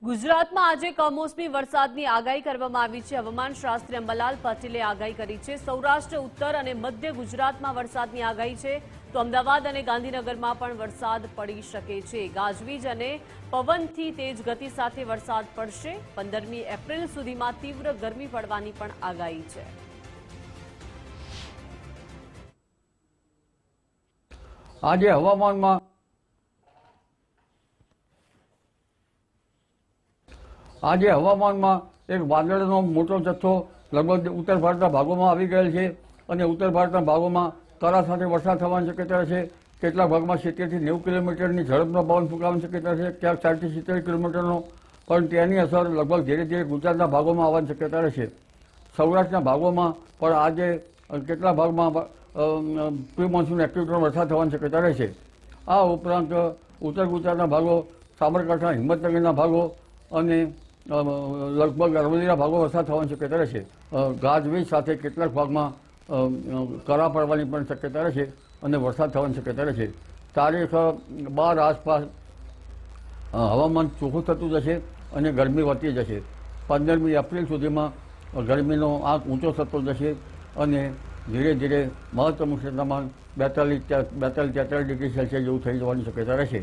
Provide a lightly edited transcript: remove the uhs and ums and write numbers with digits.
ગુજરાતમાં આજે કમોસમી વરસાદની આગાહી કરવામાં આવી છે। હવામાન શાસ્ત્રી અંબાલાલ પટેલે આગાહી કરી છે। સૌરાષ્ટ્ર, ઉત્તર અને મધ્ય ગુજરાતમાં વરસાદની આગાહી છે, તો અમદાવાદ અને ગાંધીનગરમાં પણ વરસાદ પડી શકે છે। ગાજવીજ અને પવનથી તેજ ગતિ સાથે વરસાદ પડશે। 15મી એપ્રિલ સુધીમાં તીવ્ર ગરમી પડવાની પણ આગાહી છે। આજે હવામાનમાં એક વાદળનો મોટો જથ્થો લગભગ ઉત્તર ભારતના ભાગોમાં આવી ગયેલ છે અને ઉત્તર ભારતના ભાગોમાં કરા સાથે વરસાદ થવાની શક્યતા છે। કેટલાક ભાગમાં 70 થી 90 કિલોમીટરની ઝડપનો પવન ફૂંકાવાની શક્યતા છે, ક્યાંક 60 થી 70 કિલોમીટરનો, પણ તેની અસર લગભગ ધીરે ધીરે ગુજરાતના ભાગોમાં આવવાની શક્યતા રહેશે। સૌરાષ્ટ્રના ભાગોમાં પણ આજે કેટલાક ભાગમાં પ્રી મોન્સૂન એક્ટિવિટીનો વરસાદ થવાની શક્યતા રહેશે। આ ઉપરાંત ઉત્તર ગુજરાતના ભાગો, સાબરકાંઠા, હિંમતનગરના ભાગો અને લગભગ અરવલ્લીના ભાગો વરસાદ થવાની શક્યતા રહેશે। ગાજવીજ સાથે કેટલાક ભાગમાં કરા પડવાની પણ શક્યતા રહેશે અને વરસાદ થવાની શક્યતા રહેશે। તારીખ 12 આસપાસ હવામાન ચોખ્ખું થતું જશે અને ગરમી વધતી જશે। 15મી એપ્રિલ સુધીમાં ગરમીનો આંક ઊંચો થતો જશે અને ધીરે ધીરે મહત્તમ ઉષ્ણતામાન 42-43 ડિગ્રી સેલ્સિયસ જેવું થઈ જવાની શક્યતા રહેશે।